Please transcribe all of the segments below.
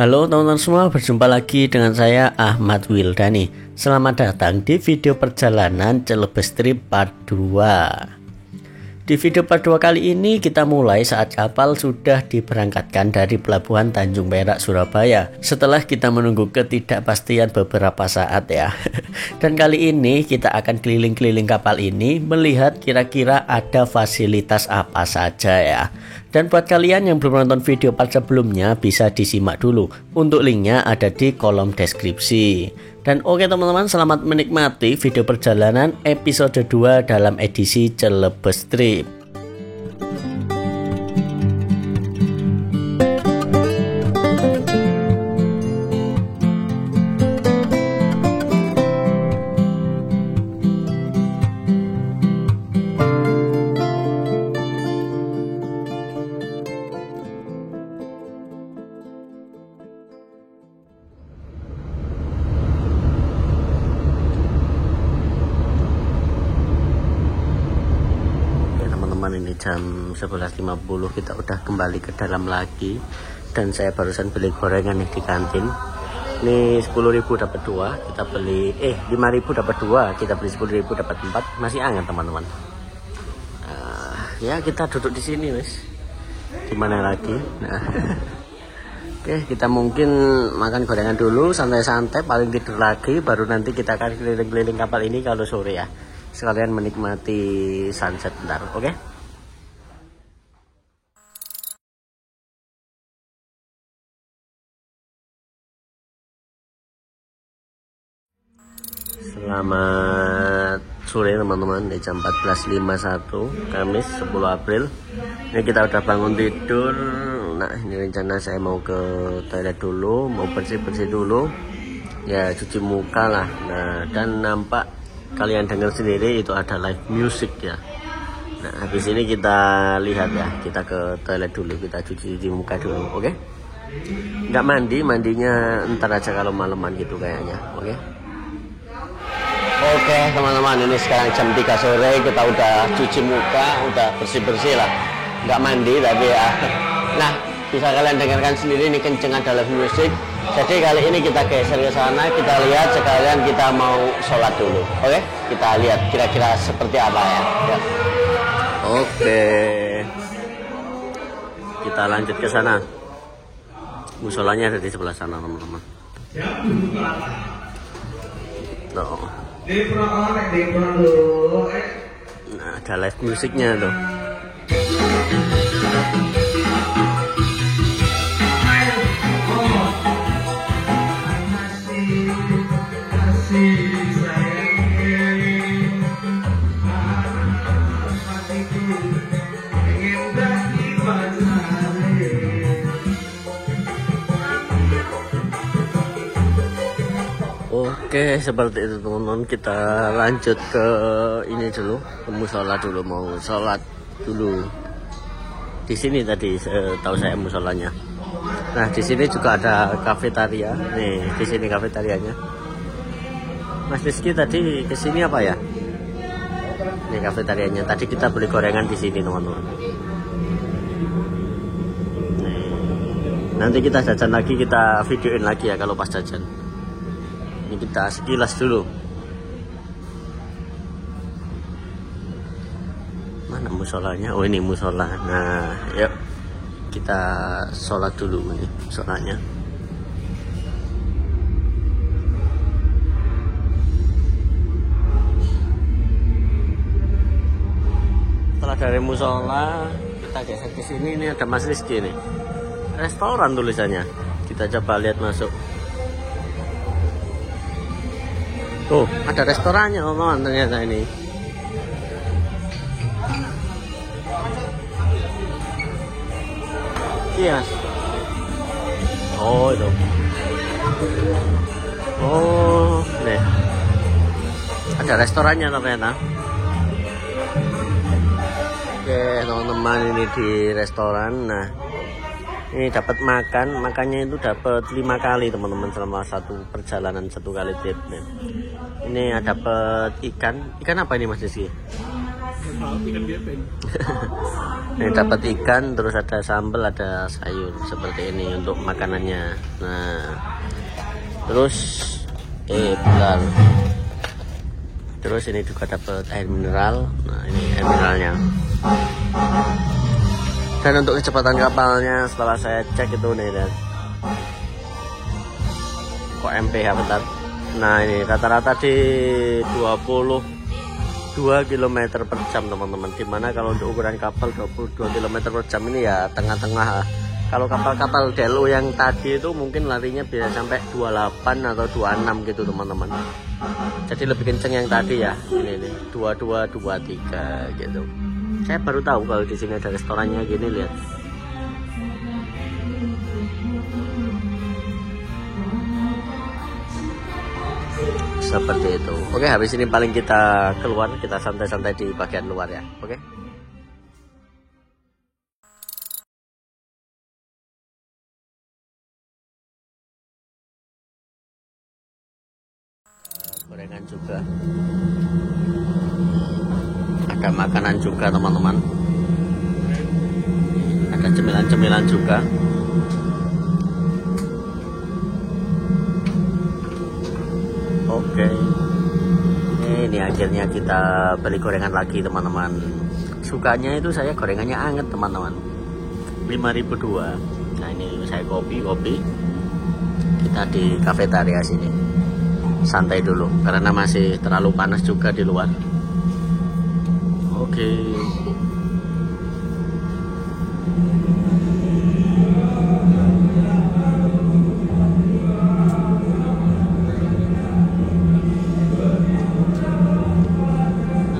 Halo teman-teman semua, berjumpa lagi dengan saya Ahmad Wildani. Selamat datang di video perjalanan Celebes Trip Part 2. Di video part 2 kali ini kita mulai saat kapal sudah diberangkatkan dari Pelabuhan Tanjung Perak, Surabaya. Setelah kita menunggu ketidakpastian beberapa saat ya. Dan kali ini kita akan keliling-keliling kapal ini melihat kira-kira ada fasilitas apa saja ya. Dan buat kalian yang belum nonton video part sebelumnya bisa disimak dulu. Untuk linknya ada di kolom deskripsi. Dan oke teman-teman, selamat menikmati video perjalanan episode 2 dalam edisi Celebes Trip. Ini jam 11.50 kita udah kembali ke dalam lagi, dan saya barusan beli gorengan nih di kantin. Ini 10.000 dapat 2, kita beli 5.000 dapat 2, kita beli 10.000 dapat 4, masih anget teman-teman. Ya kita duduk di sini wes, gimana lagi. Oke, kita mungkin makan gorengan dulu, santai-santai, paling tidur lagi, baru nanti kita akan keliling-keliling kapal ini kalau sore ya, sekalian menikmati sunset bentar. Oke. Selamat sore teman-teman, di jam 14.51 Kamis 10 April. Ini kita udah bangun tidur. Nah ini rencana saya mau ke toilet dulu, mau bersih-bersih dulu ya, cuci muka lah. Nah dan nampak kalian dengar sendiri itu ada live music ya. Nah habis ini kita lihat ya, kita ke toilet dulu, kita cuci muka dulu. Oke? Nggak mandinya ntar aja kalau maleman gitu kayaknya. Oke? Oke teman-teman, ini sekarang jam 3 sore, kita udah cuci muka, udah bersih-bersih lah. Nggak mandi tapi ya. Nah bisa kalian dengarkan sendiri, ini kenceng ada live music. Jadi kali ini kita geser ke sana, kita lihat sekalian kita mau sholat dulu. Oke, kita lihat kira-kira seperti apa ya. Oke, kita lanjut ke sana. Musolanya ada di sebelah sana teman-teman. Nah, ada live musiknya tuh. Oke, seperti itu teman-teman, kita lanjut ke ini dulu, ke musola dulu, mau sholat dulu. Di sini tadi tahu saya musolanya. Nah, di sini juga ada kafetaria. Nih, di sini kafetarianya. Mas Rizky tadi ke sini apa ya? Ini kafetarianya. Tadi kita beli gorengan di sini, teman-teman. Nih. Nanti kita jajan lagi, kita videoin lagi ya kalau pas jajan. Ini kita sekilas dulu. Mana musolanya? Oh ini musola. Nah yuk kita sholat dulu ini musolanya. Setelah dari musola kita geser ke sini. Ini ada Mas Rizky nih, restoran tulisannya. Kita coba lihat masuk. Oh, ada restorannya teman-teman ternyata ini. Iya. Oh, itu. Oh, nih. Ada restorannya ternyata. Oke, teman-teman, ini di restoran. Nah, ini dapat makannya itu dapat 5 kali teman-teman selama satu perjalanan, 1 kali trip. Ini dapat ikan apa ini Mas Rizky? Ini dapat ikan, terus ada sambal, ada sayur seperti ini untuk makanannya. Nah, terus bentar. Terus ini juga dapat air mineral. Nah, ini air mineralnya. Dan untuk kecepatan kapalnya setelah saya cek itu nih, dan kok MPH bentar. Nah, ini rata-rata di 22 km per jam teman-teman. Dimana kalau untuk ukuran kapal 22 km per jam ini ya tengah-tengah. Kalau kapal-kapal Delo yang tadi itu mungkin larinya bisa sampai 28 atau 26 gitu teman-teman. Jadi lebih kenceng yang tadi ya. Ini 22, 23 gitu. Saya baru tahu kalau di sini ada restorannya gini, lihat. Seperti itu. Oke, habis ini paling kita keluar, kita santai-santai di bagian luar ya. Oke. Gorengan juga. Ada makanan juga teman-teman. Ada cemilan-cemilan juga. Oke. Ini akhirnya kita beli gorengan lagi teman-teman. Sukanya itu saya gorengannya anget teman-teman. 5.002. Nah, ini saya kopi. Kita di kafetaria sini. Santai dulu karena masih terlalu panas juga di luar. Oke.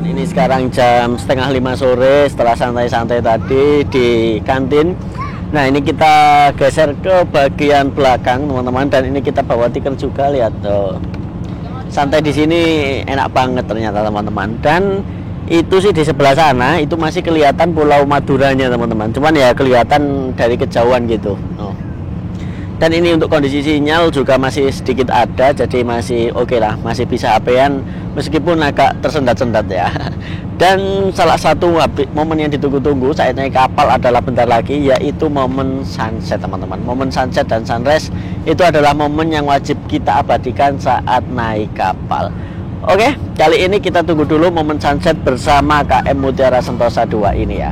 Ini sekarang jam 4:30 sore setelah santai-santai tadi di kantin. Nah, ini kita geser ke bagian belakang teman-teman, dan ini kita bawa tikar juga, lihat tuh. Santai di sini enak banget ternyata teman-teman. Dan itu sih di sebelah sana itu masih kelihatan Pulau Maduranya teman-teman, cuman ya kelihatan dari kejauhan gitu. Dan ini untuk kondisi sinyal juga masih sedikit ada, jadi masih oke lah, masih bisa HP-an meskipun agak tersendat-sendat ya. Dan salah satu momen yang ditunggu-tunggu saat naik kapal adalah bentar lagi, yaitu momen sunset teman-teman. Momen sunset dan sunrise itu adalah momen yang wajib kita abadikan saat naik kapal. Oke, kali ini kita tunggu dulu momen sunset bersama KM Mutiara Sentosa 2 ini ya.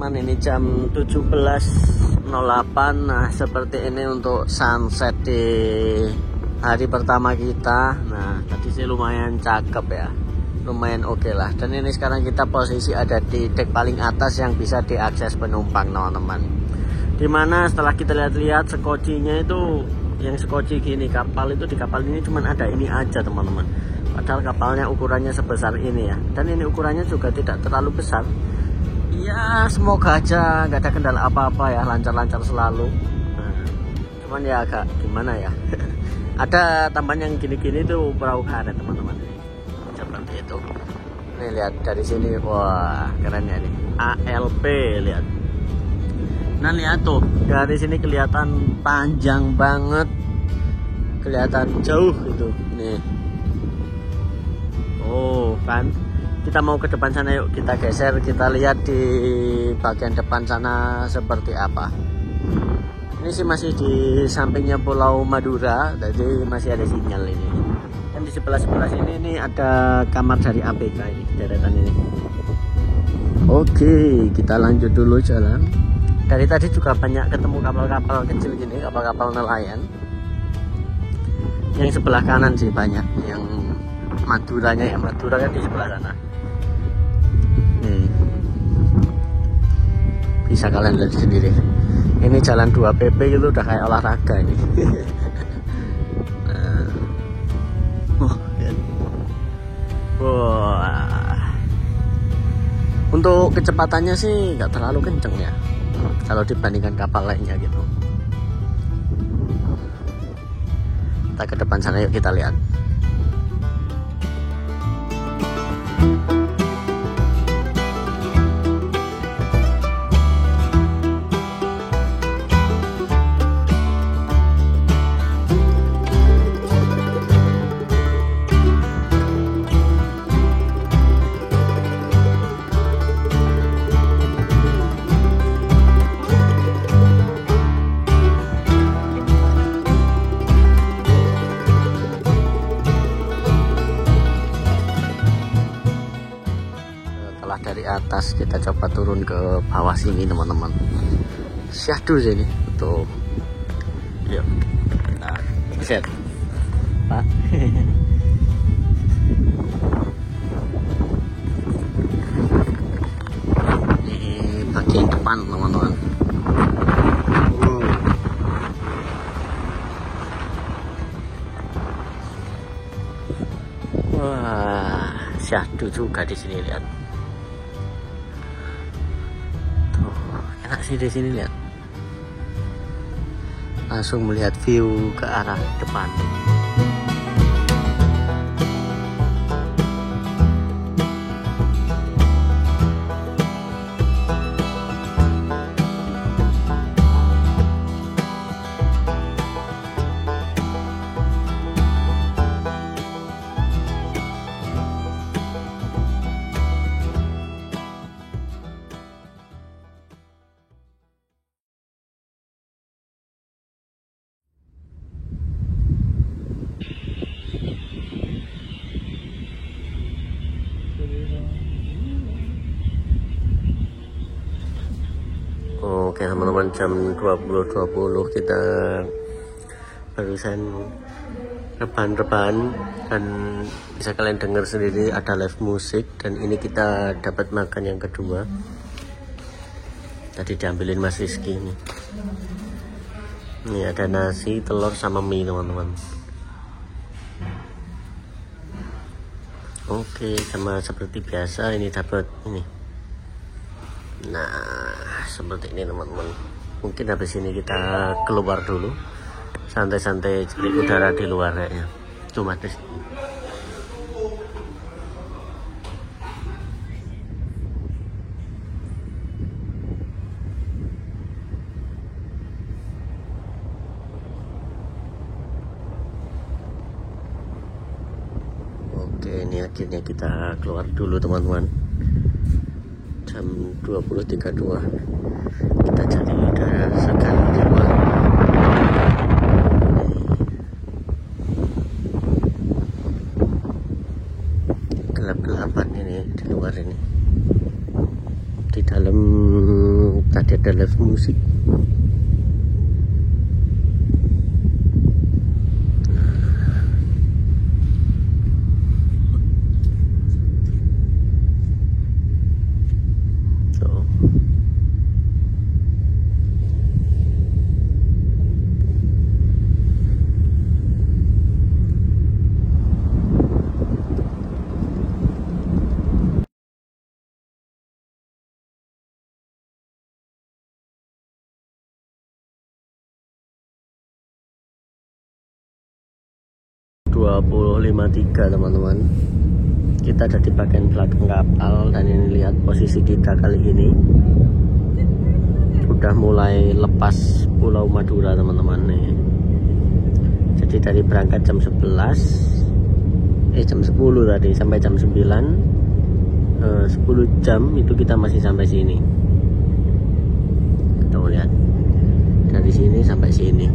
Ini jam 17.08. Nah, seperti ini untuk sunset di hari pertama kita. Nah, tadi sih lumayan cakep ya, lumayan oke lah. Dan ini sekarang kita posisi ada di dek paling atas yang bisa diakses penumpang teman-teman. Dimana setelah kita lihat-lihat sekocinya itu, yang sekoci gini kapal itu, di kapal ini cuman ada ini aja teman-teman. Padahal kapalnya ukurannya sebesar ini ya. Dan ini ukurannya juga tidak terlalu besar. Ya, semoga aja nggak ada kendala apa-apa ya, lancar-lancar selalu. Nah, cuman ya agak gimana ya. Ada tambahan yang gini-gini tuh perahu karet teman-teman. Seperti itu. Nih lihat dari sini, wah keren ya nih. ALP lihat. Nah lihat tuh, dari sini kelihatan panjang banget, kelihatan jauh itu. Nih. Oh kan. Kita mau ke depan sana, yuk kita geser, kita lihat di bagian depan sana seperti apa. Ini sih masih di sampingnya Pulau Madura, jadi masih ada sinyal ini. Dan di sebelah sini ini ada kamar dari ABK ini, deretan ini. Oke, kita lanjut dulu jalan. Dari tadi juga banyak ketemu kapal-kapal kecil gini, kapal-kapal nelayan. Yang sebelah kanan sih banyak yang Maduranya ya, Madura kan di sebelah sana. Bisa kalian lihat sendiri. Ini jalan 2 PP itu udah kayak olahraga ini. Wah. Untuk kecepatannya sih nggak terlalu kenceng ya, kalau dibandingkan kapal lainnya gitu. Kita ke depan sana yuk, kita lihat. Dari atas kita coba turun ke bawah sini teman-teman. Syahdu sini tuh. Yuk. Nah, set. Pak. Ini bagian depan teman-teman. Wah, syahdu juga di sini, lihat. Enak sih di sini, lihat. Langsung melihat view ke arah depan. Oke teman-teman, jam 20.20 kita barusan rebahan dan bisa kalian dengar sendiri ada live musik, dan ini kita dapat makan yang kedua. Tadi diambilin Mas Rizky ini. Ini ada nasi, telur sama mie teman-teman. Oke, sama seperti biasa ini dapat ini. Nah, seperti ini teman-teman. Mungkin habis ini kita keluar dulu, santai-santai cari udara di luar kayaknya. Cuma di sini. Oke, ini akhirnya kita keluar dulu teman-teman. Jam 20.32 kita cari udara segar di luar. Gelap-gelapan ini di luar ini. Di dalam tadi ada live musik. Teman-teman, kita ada di bagian belakang kapal, dan ini lihat posisi kita kali ini udah mulai lepas Pulau Madura teman-teman nih. Jadi dari berangkat jam 11 jam 10 tadi sampai jam 9, 10 jam itu kita masih sampai sini. Kita lihat dari sini sampai sini.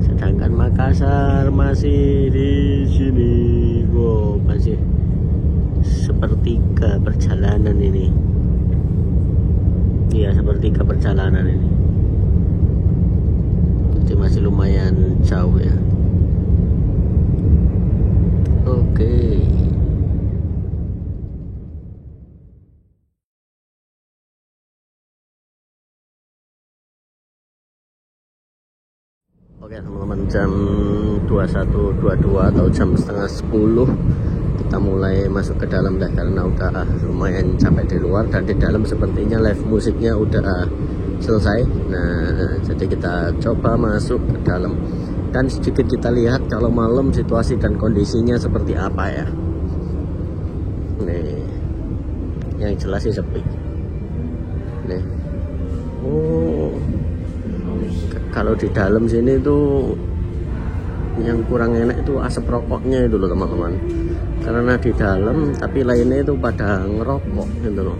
Sedangkan Makassar masih di sini. Wow, masih sepertiga perjalanan ini. Iya, sepertiga perjalanan ini. Jadi masih lumayan jauh ya. Oke. Oke teman-teman, jam 21.22 atau jam setengah 10 kita mulai masuk ke dalam dah, karena udah lumayan capek di luar, dan di dalam sepertinya live musiknya udah selesai. Nah, jadi kita coba masuk ke dalam dan sedikit kita lihat kalau malam situasi dan kondisinya seperti apa ya. Nih, yang jelas sih sepi. Nih, kalau di dalam sini tuh yang kurang enak itu asap rokoknya itu loh teman-teman, karena di dalam tapi lainnya itu pada ngerokok gitu loh.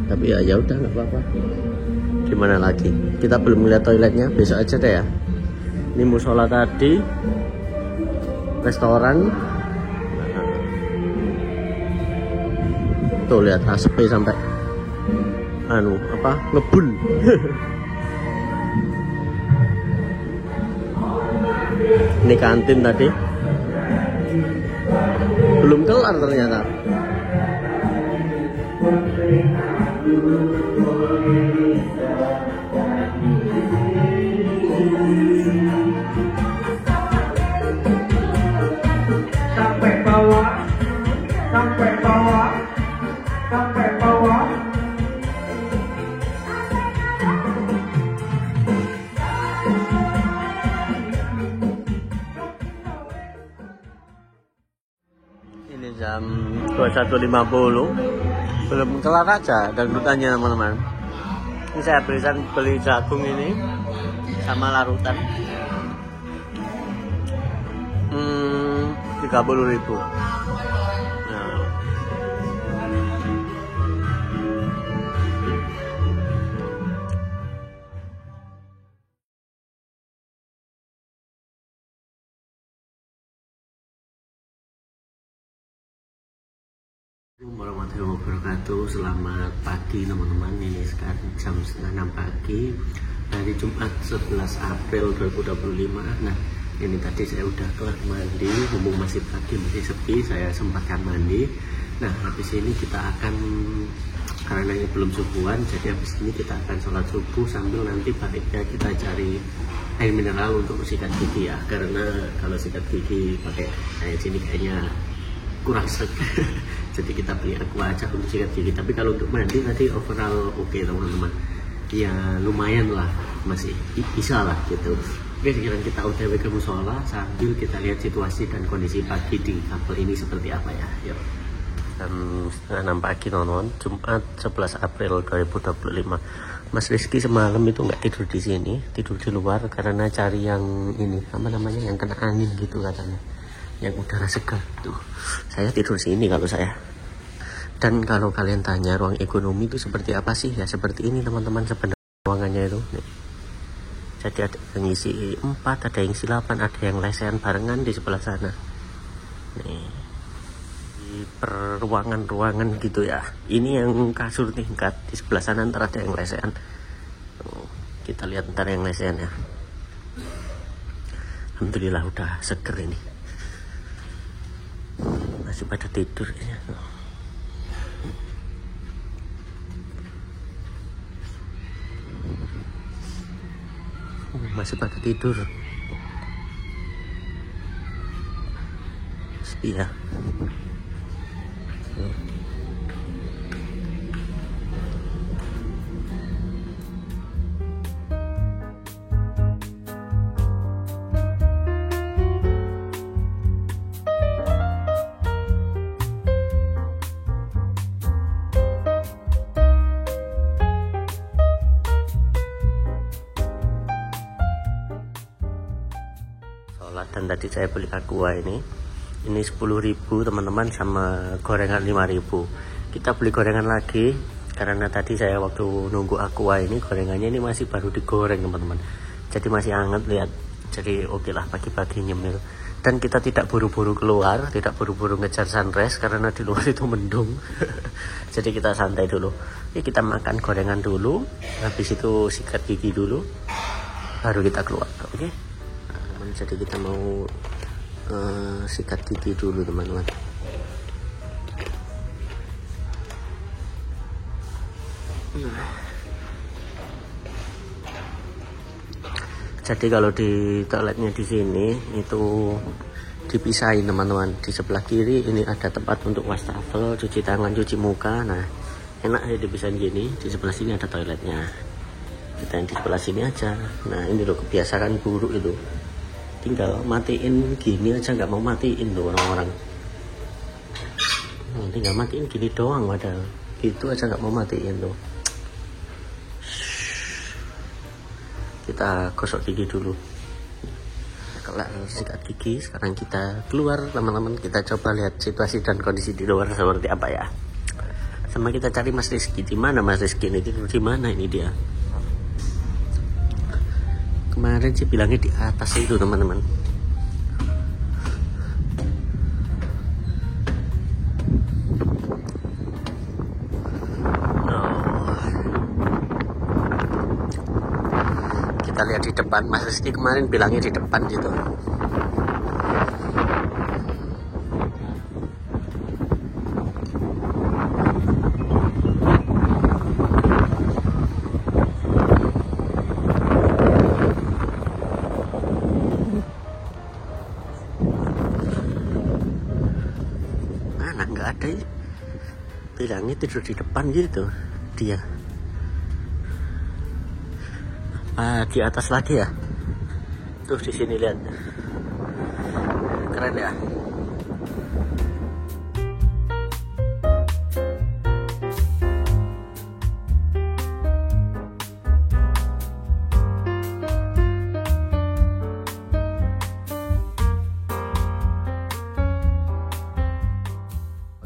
Tapi ya udah nggak apa-apa, gimana lagi, kita belum lihat toiletnya, besok aja deh ya. Ini musola tadi, restoran, tuh lihat asapnya sampai ngebul. Ini kantin tadi belum kelar ternyata. Sampai bawah, sampai bawah, sampai bawah. Ini jam 21.50, belum kelar aja dangdutannya teman-teman. Ini saya beli jagung ini sama larutan 30.000. Nah, warahmatullahi wabarakatuh. Selamat pagi teman-teman. Ini sekarang jam 5:30 pagi hari Jumat 11 April 2025. Nah, ini tadi saya udah kelar mandi, mumpung masih pagi, masih sepi, saya sempatkan mandi. Nah, habis ini kita akan, karena ini belum subuhan, jadi habis ini kita akan sholat subuh sambil nanti baliknya kita cari air mineral untuk sikat gigi ya, karena kalau sikat gigi pakai air sini kayaknya kurang sek. Jadi kita beli aqua aja untuk sikat gigi, tapi kalau untuk mandi tadi overall oke teman-teman, ya lumayan lah, masih bisa lah gitu. Oke, sekarang kita OTW ke musola sambil kita lihat situasi dan kondisi pagi di kapal ini seperti apa ya. Yuk. Jam 5:30 pagi teman-teman, Jumat 11 April 2025. Mas Rizky semalam itu nggak tidur di sini, tidur di luar karena cari yang ini apa namanya, yang kena angin gitu katanya, yang udara segar tuh. Saya tidur sini kalau saya. Dan kalau kalian tanya ruang ekonomi itu seperti apa sih, ya seperti ini teman-teman sebenarnya ruangannya itu. Nih. Jadi ada yang isi 4, ada yang isi 8, ada yang lesehan barengan di sebelah sana. Nih, di ruangan-ruangan gitu ya. Ini yang kasur tingkat, di sebelah sana ntar ada yang lesehan. Kita lihat ntar yang lesehan ya. Alhamdulillah udah seger ini. Masih pada tidur ya. Masih pada tidur. Sepi ya. Dan tadi saya beli aqua ini 10.000 teman-teman, sama gorengan 5.000. Kita beli gorengan lagi karena tadi saya waktu nunggu aqua ini gorengannya ini masih baru digoreng teman-teman, jadi masih hangat lihat. Jadi oke lah pagi-pagi nyemil, dan kita tidak buru-buru keluar, tidak buru-buru ngejar sunrise karena di luar itu mendung. Jadi kita santai dulu. Ini kita makan gorengan dulu, habis itu sikat gigi dulu, baru kita keluar. Oke. Jadi kita mau sikat gigi dulu teman-teman. Jadi kalau di toiletnya di sini itu dipisahin teman-teman. Di sebelah kiri ini ada tempat untuk wastafel, cuci tangan, cuci muka. Nah, enak ya dipisahin gini. Di sebelah sini ada toiletnya. Kita yang di sebelah sini aja. Nah, ini loh kebiasaan buruk itu. Tinggal matiin gini aja, nggak mau matiin tuh orang-orang. Tinggal matiin gini doang padahal. Gitu aja nggak mau matiin tuh. Kita gosok gigi dulu. Kelar sikat gigi. Sekarang kita keluar teman-teman. Kita coba lihat situasi dan kondisi di luar seperti apa ya. Sama kita cari Mas Rizky. Di mana Mas Rizky ini? Tidur di mana ini dia? Kemarin sih bilangnya di atas itu teman-teman. Kita lihat di depan. Mas Rizky kemarin bilangnya di depan gitu. Mana nggak ada ya. Bilangnya tidur di depan gitu dia. Di atas lagi ya. Tuh di sini lihat. Keren ya.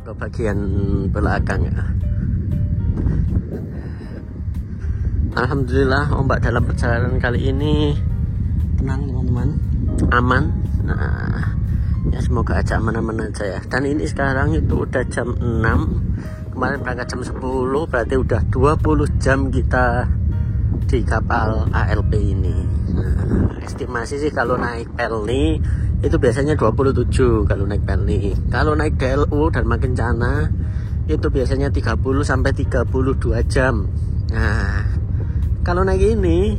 Ke bagian belakang ya. Alhamdulillah ombak dalam perjalanan kali ini tenang teman-teman, aman. Nah, ya semoga aja aman-aman aja ya. Dan ini sekarang itu udah jam 6. Kemarin berangkat jam 10, berarti udah 20 jam kita di kapal ALP ini. Nah, estimasi sih kalau naik Pelni itu biasanya 27 kalau naik Pelni. Kalau naik DLU Dharma Kencana itu biasanya 30 sampai 32 jam. Nah, kalau naik ini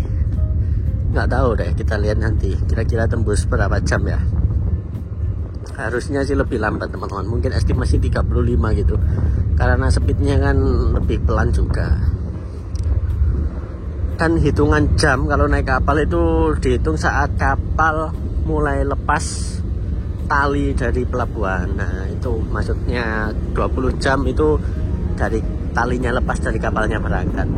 nggak tahu deh, kita lihat nanti kira-kira tembus berapa jam ya. Harusnya sih lebih lambat teman-teman, mungkin estimasi 35 gitu, karena speednya kan lebih pelan juga. Dan hitungan jam kalau naik kapal itu dihitung saat kapal mulai lepas tali dari pelabuhan. Nah itu maksudnya 20 jam itu dari talinya lepas dari kapalnya berangkat.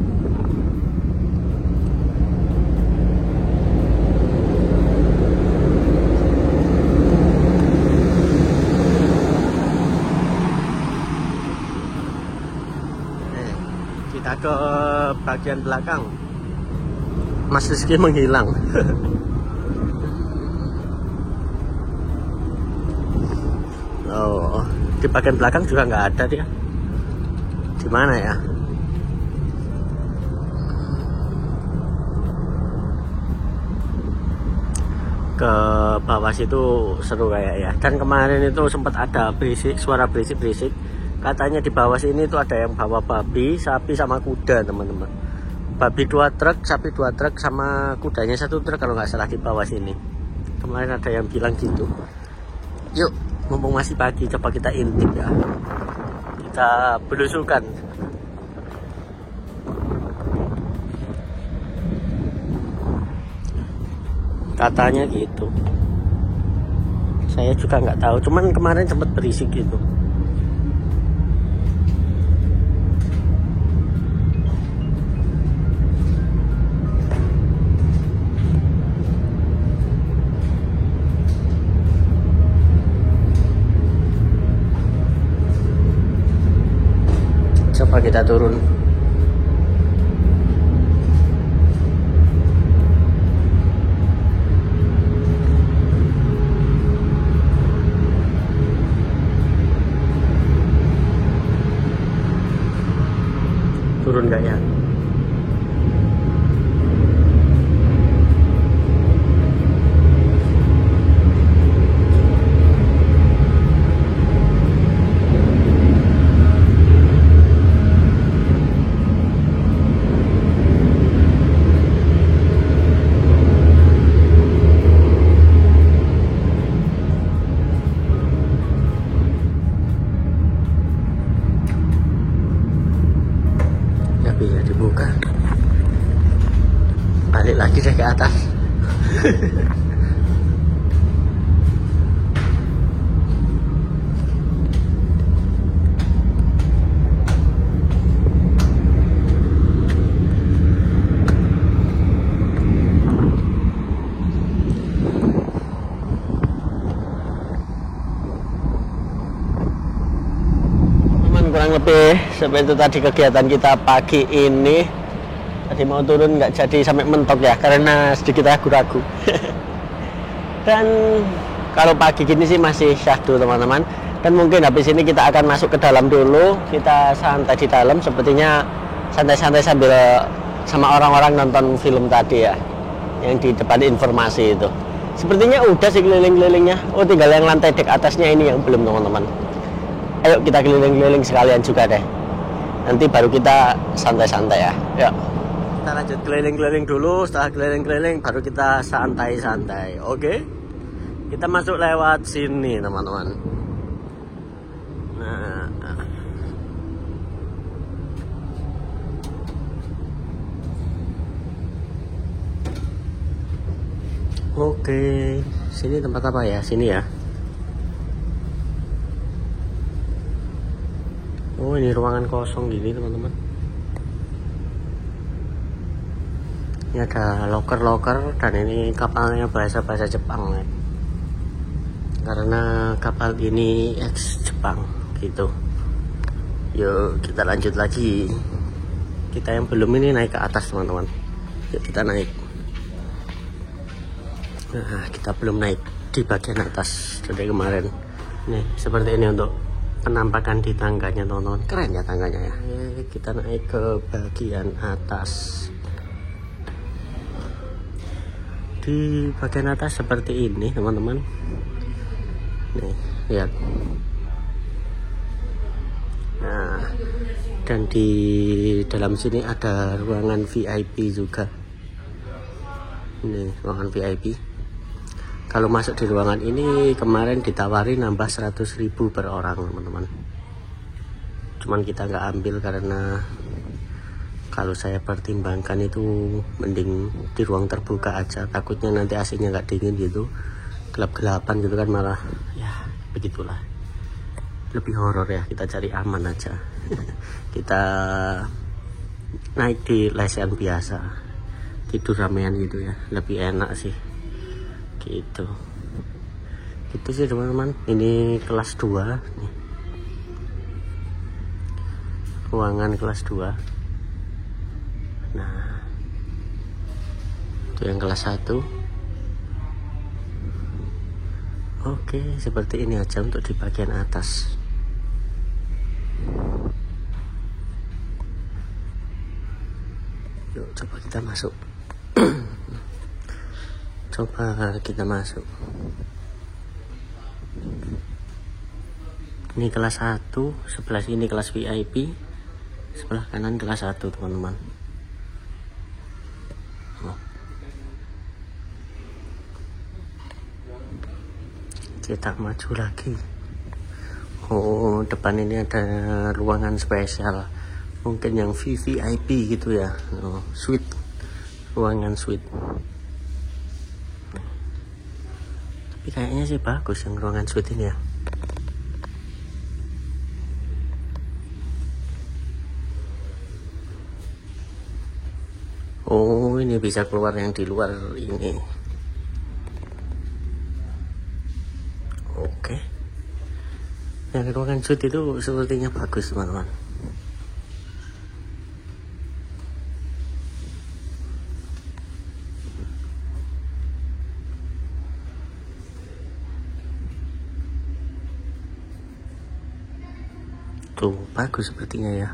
Kita ke bagian belakang. Mas Rizky menghilang. Oh, di bagian belakang juga nggak ada dia. Di mana ya? Ke bawah situ seru kayak ya. Dan kemarin itu sempat ada berisik, suara berisik-berisik. Katanya di bawah sini tuh ada yang bawa babi, sapi sama kuda teman-teman. Babi 2 truk, sapi 2 truk, sama kudanya 1 truk kalau nggak salah di bawah sini. Kemarin ada yang bilang gitu. Yuk, mumpung masih pagi, coba kita intip ya. Kita belusukan. Katanya gitu. Saya juga nggak tahu, cuman kemarin sempat berisik gitu. Coba kita turun. Turun gak ya? balik lagi deh ke atas. Kurang lebih seperti itu tadi kegiatan kita pagi ini. Tadi mau turun nggak jadi sampai mentok ya karena sedikit ragu-ragu. Dan kalau pagi gini sih masih syahdu teman-teman. Dan mungkin habis ini kita akan masuk ke dalam dulu. Kita santai di dalam, sepertinya santai-santai sambil sama orang-orang nonton film tadi ya, yang di depan informasi itu. Sepertinya udah sih keliling-kelilingnya. Oh, tinggal yang lantai dek atasnya ini yang belum teman-teman. Ayo kita keliling-keliling sekalian juga deh. Nanti baru kita santai-santai ya. Yuk. Kita lanjut keliling-keliling dulu. Setelah keliling-keliling baru kita santai-santai. Oke. Kita masuk lewat sini teman-teman. Nah. Oke. Sini tempat apa ya? Sini ya. Oh, ini ruangan kosong gini teman-teman. Ini ada loker-loker dan ini kapalnya bahasa Jepang ya. Karena kapal ini ex Jepang gitu. Yuk kita lanjut lagi. Kita yang belum ini naik ke atas teman-teman. Yuk kita naik. Nah, kita belum naik di bagian atas dari kemarin. Nih seperti ini untuk penampakan di tangganya teman-teman. Keren ya tangganya ya. Kita naik ke bagian atas. Di bagian atas seperti ini teman-teman. Nih lihat. Nah, dan di dalam sini ada ruangan VIP juga. Ini ruangan VIP. Kalau masuk di ruangan ini kemarin ditawari nambah 100.000 per orang teman-teman. Cuman kita nggak ambil karena kalau saya pertimbangkan itu mending di ruang terbuka aja. Takutnya nanti AC-nya nggak dingin gitu, gelap-gelapan gitu kan, malah ya begitulah. Lebih horor ya, kita cari aman aja. Kita naik di lesehan biasa, tidur ramean gitu ya, lebih enak sih. Gitu sih teman-teman. Ini kelas 2 nih. Ruangan kelas 2. Nah itu yang kelas 1. Oke, seperti ini aja untuk di bagian atas. Yuk coba kita masuk. Coba kita masuk. Ini kelas 1, sebelah sini kelas VIP, sebelah kanan kelas 1 teman-teman. Kita maju lagi. Oh, depan ini ada ruangan spesial, mungkin yang VVIP gitu ya. Oh, suite, ruangan suite. Tapi kayaknya sih bagus yang ruangan suite ini ya. Oh, ini bisa keluar yang di luar ini. Oke. Yang ruangan suite itu sepertinya bagus teman-teman. Tuh, bagus sepertinya ya.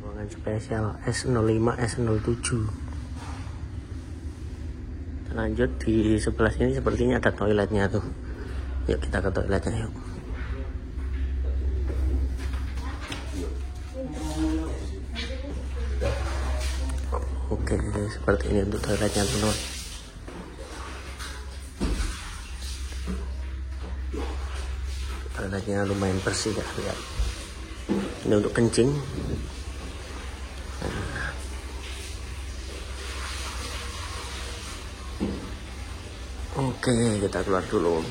Ruangan spesial S05, S07. Lanjut di sebelah sini sepertinya ada toiletnya tuh. Yuk kita ke toiletnya yuk. Oke, seperti ini untuk toiletnya teman-teman. Toiletnya lumayan bersih ya, lihat. Ini untuk kencing. Oke, kita keluar dulu.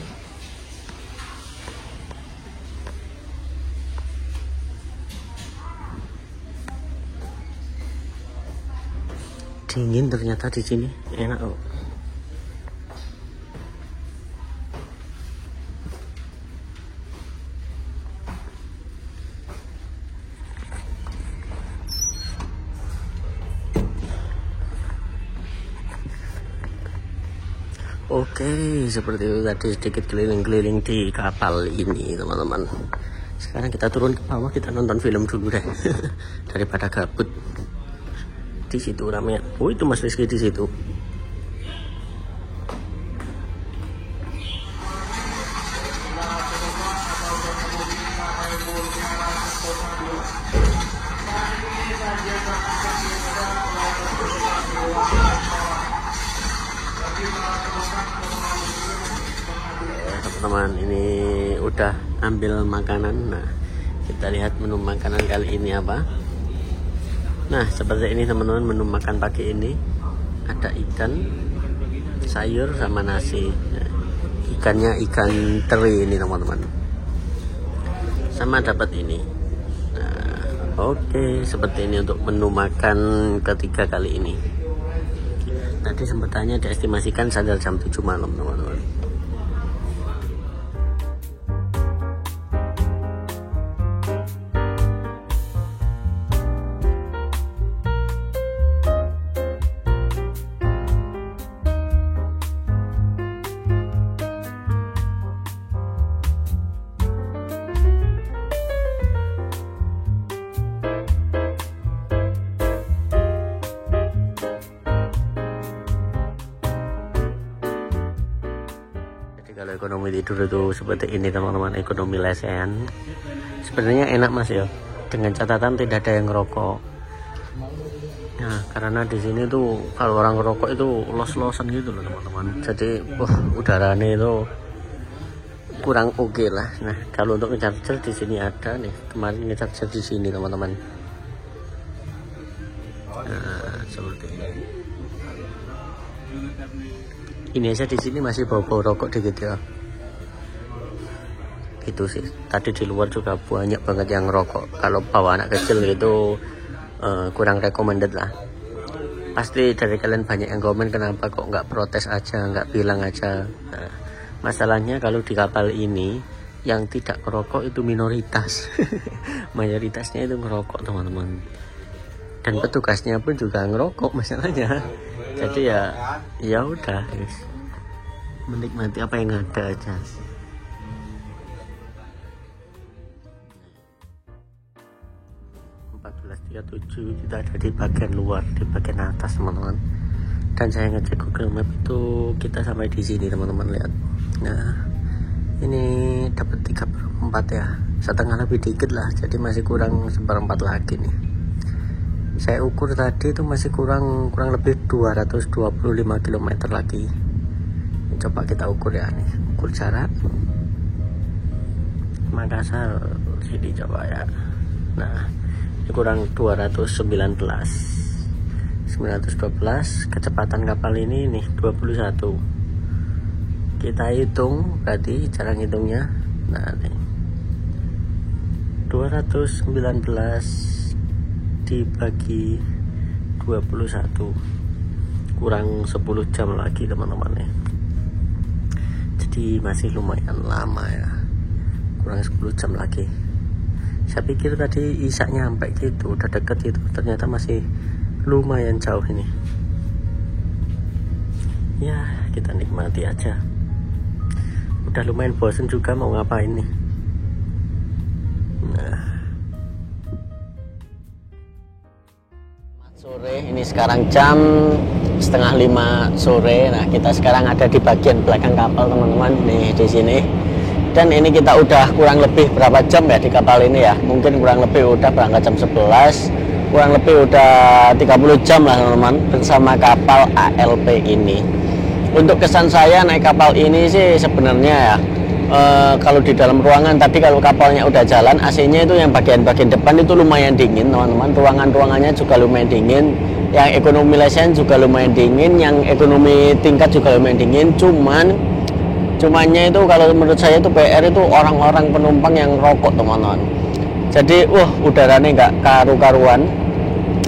Dingin ternyata di sini, enak loh. Oke, seperti itu tadi sedikit keliling-keliling di kapal ini, teman-teman. Sekarang kita turun ke bawah, kita nonton film dulu deh. Daripada gabut. Di situ ramai. Oh, itu Mas Rizky di situ. Teman-teman, ini udah ambil makanan. Nah, kita lihat menu makanan kali ini apa. Nah, seperti ini teman-teman, menu makan pagi ini ada ikan, sayur sama nasi. Nah, ikannya ikan teri ini teman-teman, sama dapat ini. Nah, oke, seperti ini untuk menu makan ketiga kali ini. Tadi sebutannya diestimasikan sadar jam 7 malam teman-teman. Kalau ekonomi tidur itu seperti ini teman-teman, ekonomi lesehan. Sebenarnya enak Mas ya, dengan catatan tidak ada yang ngerokok. Nah, karena di sini tuh kalau orang ngerokok itu los-losan gitu loh teman-teman. Jadi udaranya itu kurang oke lah. Nah, kalau untuk nge-charger di sini ada nih. Kemarin nge-charger di sini teman-teman. Nah, seperti ini. Ini aja di sini masih bau-bau rokok dikit ya. Gitu sih. Tadi di luar juga banyak banget yang rokok. Kalau bawa anak kecil itu kurang recommended lah. Pasti dari kalian banyak yang komen kenapa kok nggak protes aja, nggak bilang aja. Nah, masalahnya kalau di kapal ini yang tidak merokok itu minoritas. Mayoritasnya itu ngerokok teman-teman. Dan petugasnya pun juga ngerokok masalahnya. Jadi ya udah guys, menikmati apa yang ada aja. Kita ada di bagian luar, di bagian atas teman-teman. Dan saya ngecek Google Map itu kita sampai di sini teman-teman, lihat. Nah, ini dapat 3/4 ya, setengah lebih dikit lah, jadi masih kurang 1/4 lagi nih. Saya ukur tadi itu masih kurang lebih 225 km lagi. Coba kita ukur ya nih, ukur jarak Makassar sini coba ya. Nah, ini kurang 912, kecepatan kapal ini nih 21. Kita hitung berarti cara ngitungnya. Nah, nih 219 dibagi 21 kurang 10 jam lagi teman-teman ya. Jadi masih lumayan lama ya, kurang 10 jam lagi. Saya pikir tadi isaknya sampai gitu, udah deket itu, ternyata masih lumayan jauh ini. Ya, kita nikmati aja. Udah lumayan bosen juga mau ngapain nih. Nah, sore ini sekarang jam 4:30 sore. Nah, kita sekarang ada di bagian belakang kapal teman-teman nih di sini. Dan ini kita udah kurang lebih berapa jam ya di kapal ini ya? Mungkin kurang lebih udah berangkat jam 11, kurang lebih udah 30 jam lah teman-teman bersama kapal ALP ini. Untuk kesan saya naik kapal ini sih sebenarnya ya, kalau di dalam ruangan tadi kalau kapalnya udah jalan, AC-nya itu yang bagian-bagian depan itu lumayan dingin teman-teman. Ruangan-ruangannya juga lumayan dingin. yang ekonomi lesen juga lumayan dingin, yang ekonomi tingkat juga lumayan dingin. Cumannya itu kalau menurut saya itu PR itu orang-orang penumpang yang rokok, teman-teman. Jadi udaranya nggak karu-karuan.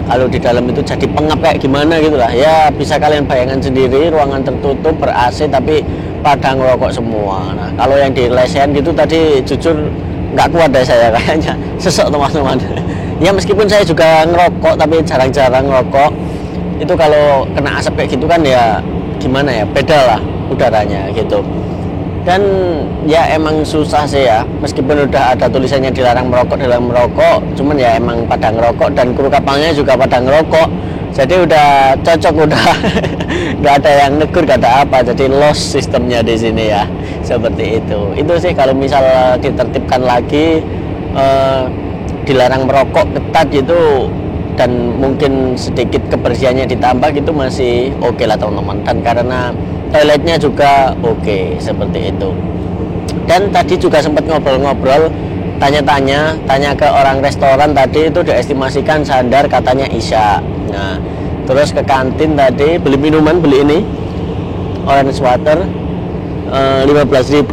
Kalau di dalam itu jadi pengap kayak gimana gitu lah ya, bisa kalian bayangkan sendiri, ruangan tertutup ber AC tapi pada ngerokok semua. Nah kalau yang di lesehan gitu tadi jujur nggak kuat deh saya, kayaknya sesek teman-teman. Ya meskipun saya juga ngerokok tapi jarang-jarang ngerokok, itu kalau kena asap kayak gitu kan ya gimana ya, beda lah udaranya gitu. Dan ya emang susah sih ya, meskipun udah ada tulisannya dilarang merokok, cuman ya emang pada ngerokok dan kru kapalnya juga pada ngerokok. Jadi udah cocok, udah nggak ada yang negur, nggak ada apa, jadi lost sistemnya di sini ya, seperti itu. Itu sih kalau misal ditertibkan lagi, dilarang merokok ketat gitu, dan mungkin sedikit kebersihannya ditambah gitu masih oke lah teman-teman. Dan karena toiletnya juga oke, seperti itu. Dan tadi juga sempat ngobrol-ngobrol, tanya ke orang restoran tadi, itu diestimasikan sandar katanya Isya. Nah terus ke kantin tadi beli minuman, beli ini orange water 15.000.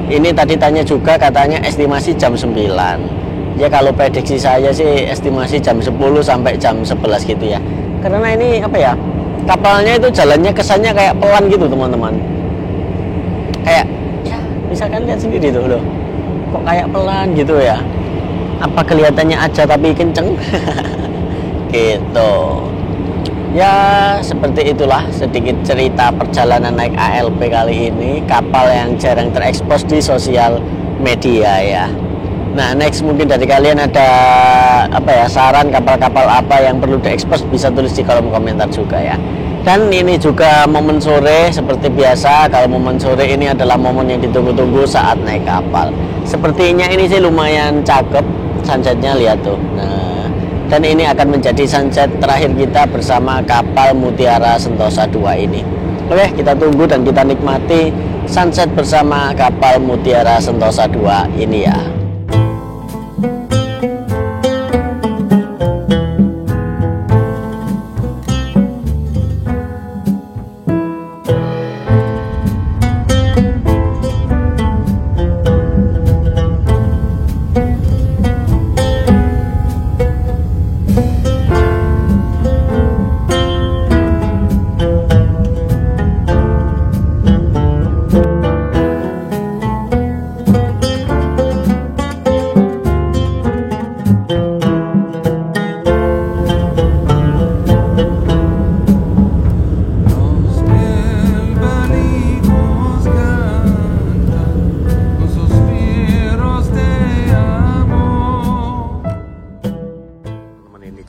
Ini tadi tanya juga katanya estimasi jam 9. Ya kalau prediksi saya sih estimasi jam 10 sampai jam 11 gitu ya. Karena ini apa ya, kapalnya itu jalannya kesannya kayak pelan gitu teman-teman. Kayak ya misalkan lihat sendiri tuh loh, kok kayak pelan gitu ya. Apa kelihatannya aja tapi kenceng. Gitu. Ya seperti itulah sedikit cerita perjalanan naik ALP kali ini, kapal yang jarang terekspos di sosial media ya. Nah next mungkin dari kalian ada apa ya, saran kapal-kapal apa yang perlu diekspos, bisa tulis di kolom komentar juga ya. Dan ini juga momen sore seperti biasa. Kalau momen sore ini adalah momen yang ditunggu-tunggu saat naik kapal. Sepertinya ini sih lumayan cakep sunsetnya, lihat tuh. Nah dan ini akan menjadi sunset terakhir kita bersama kapal Mutiara Sentosa 2 ini. Oke, kita tunggu dan kita nikmati sunset bersama kapal Mutiara Sentosa 2 ini ya.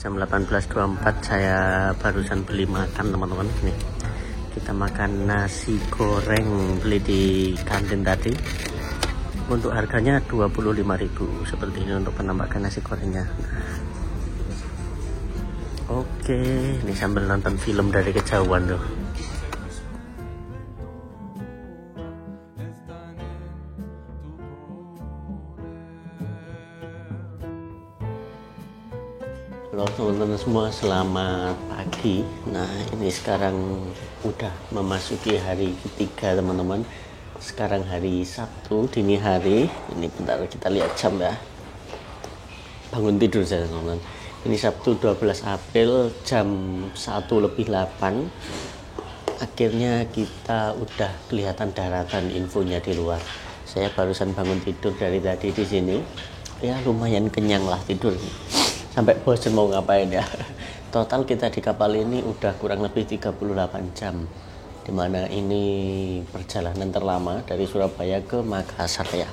Jam 18.24 saya barusan beli makan teman-teman. Nih kita makan nasi goreng beli di kantin tadi, untuk harganya 25.000 seperti ini untuk penambahan nasi gorengnya. Oke, ini sambil nonton film dari kejauhan tuh. Halo teman-teman semua, selamat pagi. Nah ini sekarang udah memasuki hari ketiga teman-teman. Sekarang hari Sabtu dini hari. Ini bentar kita lihat jam ya. Bangun tidur saya teman-teman. Ini Sabtu 12 April jam 1:08. Akhirnya kita udah kelihatan daratan infonya di luar. Saya barusan bangun tidur dari tadi di sini. Ya lumayan kenyang lah tidur. Sampai bosan mau ngapain ya. Total kita di kapal ini udah kurang lebih 38 jam, dimana ini perjalanan terlama dari Surabaya ke Makassar ya,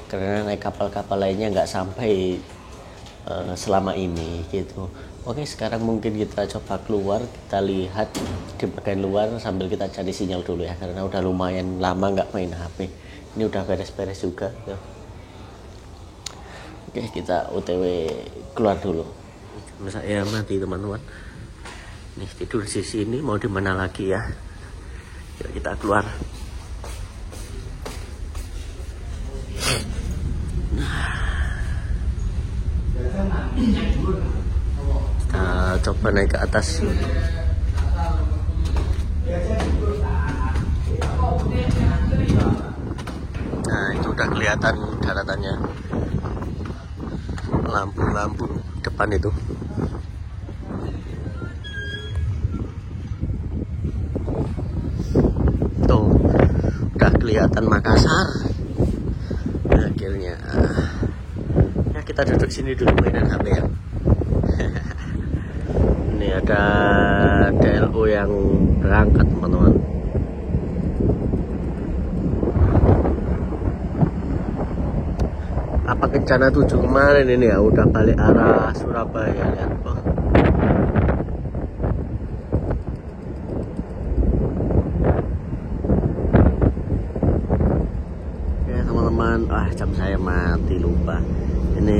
karena naik kapal-kapal lainnya nggak sampai selama ini gitu. Oke, sekarang mungkin kita coba keluar, kita lihat di bagian luar sambil kita cari sinyal dulu ya, karena udah lumayan lama nggak main HP. Ini udah beres-beres juga ya. Oke, kita OTW keluar dulu. Saya mati teman-teman. Nih tidur di sini, mau di mana lagi ya? Yuk kita keluar. Kita coba naik ke atas. Nah, itu udah kelihatan daratannya. Lampu-lampu depan itu. Tuh, udah kelihatan Makassar. Akhirnya. Ya, kita duduk sini dulu mainan HP ya. Ini ada DLO yang berangkat, teman-teman. Apa Kencana 7 kemarin ini ya, udah balik arah Surabaya, lihat bang. Oke teman-teman, jam saya mati lupa. Ini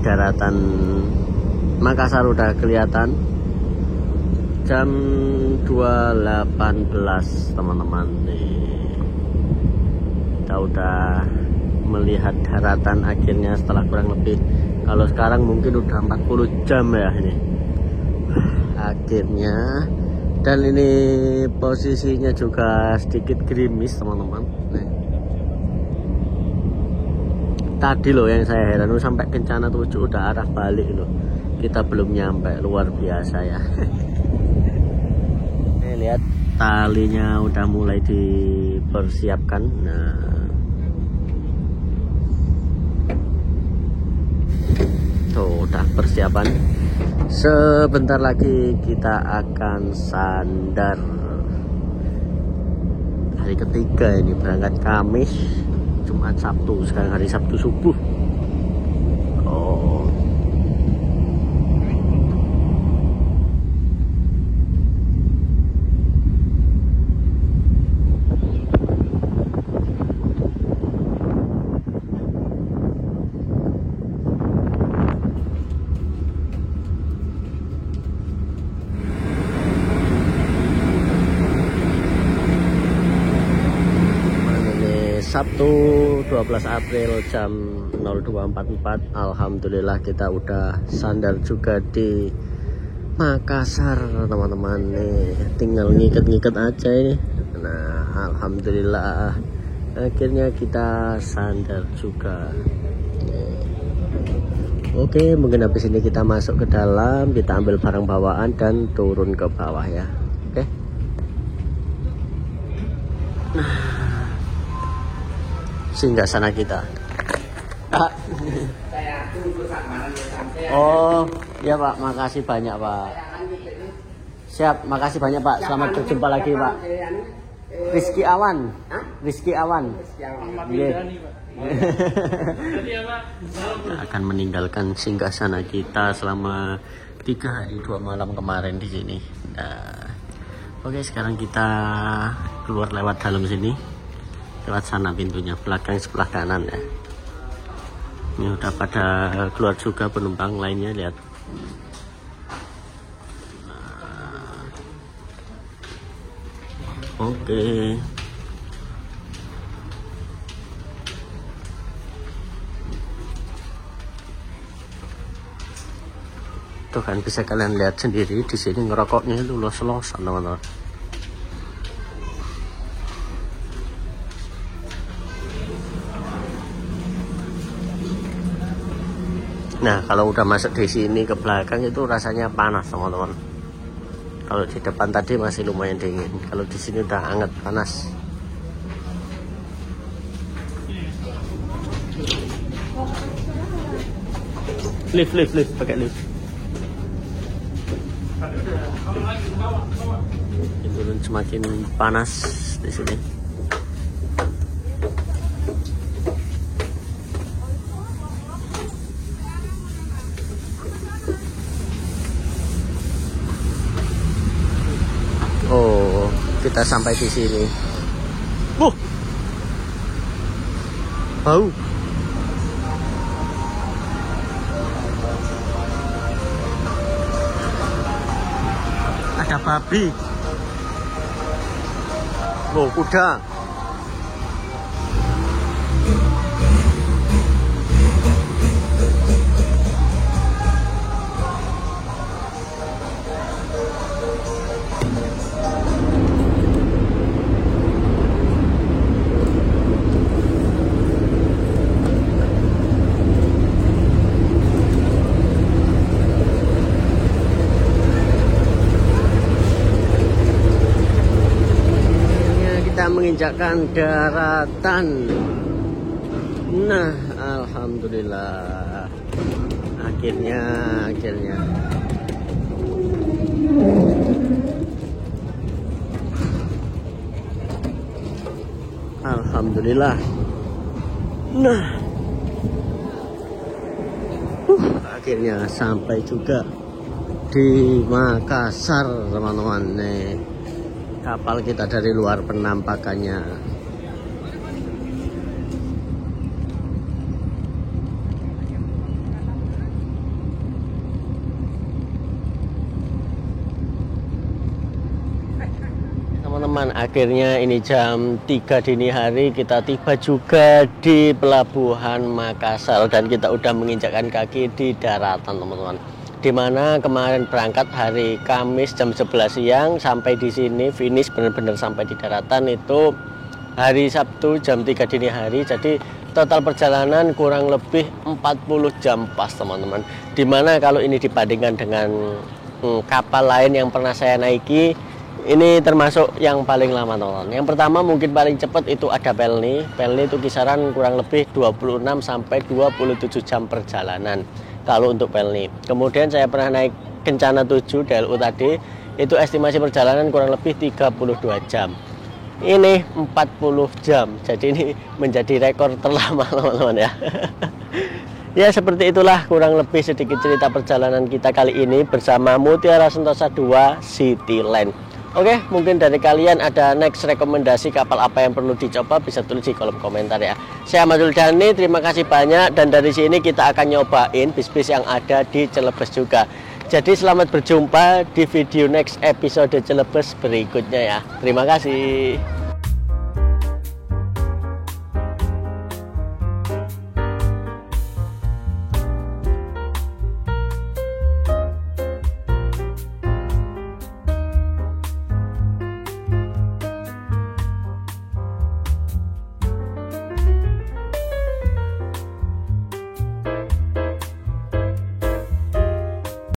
daratan Makassar udah kelihatan. Jam 2.18 teman-teman. Kita udah melihat daratan akhirnya setelah kurang lebih, kalau sekarang mungkin udah 40 jam ya ini akhirnya. Dan ini posisinya juga sedikit gerimis teman-teman. Tadi loh yang saya heran, sampai Kencana 7 udah arah balik loh, kita belum nyampe, luar biasa ya. Nih lihat talinya udah mulai dipersiapkan. Nah tuh udah persiapan, sebentar lagi kita akan sandar. Hari ketiga ini, berangkat Kamis, Jumat, Sabtu, sekarang hari Sabtu subuh. Oh, Sabtu 12 April jam 02.44. Alhamdulillah kita udah sandar juga di Makassar teman-teman. Nih tinggal ngiket-ngiket aja ini. Nah alhamdulillah akhirnya kita sandar juga. Oke, mungkin habis ini kita masuk ke dalam, kita ambil barang bawaan dan turun ke bawah ya. Oke. Singgah sana kita. Oh ya Pak, makasih banyak Pak. Siap, makasih banyak Pak. Selamat berjumpa lagi Pak. Rizky Awan. Rizky Awan. Yeah. Akan meninggalkan singgah sana kita selama 3 hari 2 malam kemarin di sini. Nah, oke, sekarang kita keluar lewat dalam sini. Lewat sana pintunya, belakang sebelah kanan ya. Ini udah pada keluar juga penumpang lainnya, lihat. Oke. Tuh kan bisa kalian lihat sendiri di sini ngerokoknya itu los-losan teman-teman. Nah, kalau udah masuk di sini ke belakang itu rasanya panas, teman-teman. Kalau di depan tadi masih lumayan dingin. Kalau di sini udah hangat, panas. Lift, pakai lift. Turun semakin panas di sini. Oh, kita sampai di sini. Bau. Ada babi. Oh, kuda. menginjakkan daratan. Nah, alhamdulillah. Akhirnya. Alhamdulillah. Nah, akhirnya sampai juga di Makassar, teman-teman. Nih, kapal kita dari luar penampakannya. Teman-teman, akhirnya ini jam 3 dini hari kita tiba juga di pelabuhan Makassar dan kita udah menginjakkan kaki di daratan, teman-teman. Dimana kemarin berangkat hari Kamis jam 11 siang, sampai di sini finish benar-benar sampai di daratan itu hari Sabtu jam 3 dini hari. Jadi total perjalanan kurang lebih 40 jam pas, teman-teman. Dimana kalau ini dibandingkan dengan kapal lain yang pernah saya naiki, ini termasuk yang paling lama, teman-teman. Yang pertama mungkin paling cepat itu ada Pelni. Pelni itu kisaran kurang lebih 26 sampai 27 jam perjalanan kalau untuk Pelni. Kemudian saya pernah naik Kencana 7 DLU tadi, itu estimasi perjalanan kurang lebih 32 jam. Ini 40 jam. Jadi ini menjadi rekor terlama, teman-teman ya. Ya, seperti itulah kurang lebih sedikit cerita perjalanan kita kali ini bersama Mutiara Sentosa 2 Cityland. Oke, mungkin dari kalian ada next rekomendasi kapal apa yang perlu dicoba, bisa tulis di kolom komentar ya. Saya Ahmad Dhani, terima kasih banyak, dan dari sini kita akan nyobain bis-bis yang ada di Celebes juga. Jadi selamat berjumpa di video next episode Celebes berikutnya ya. Terima kasih.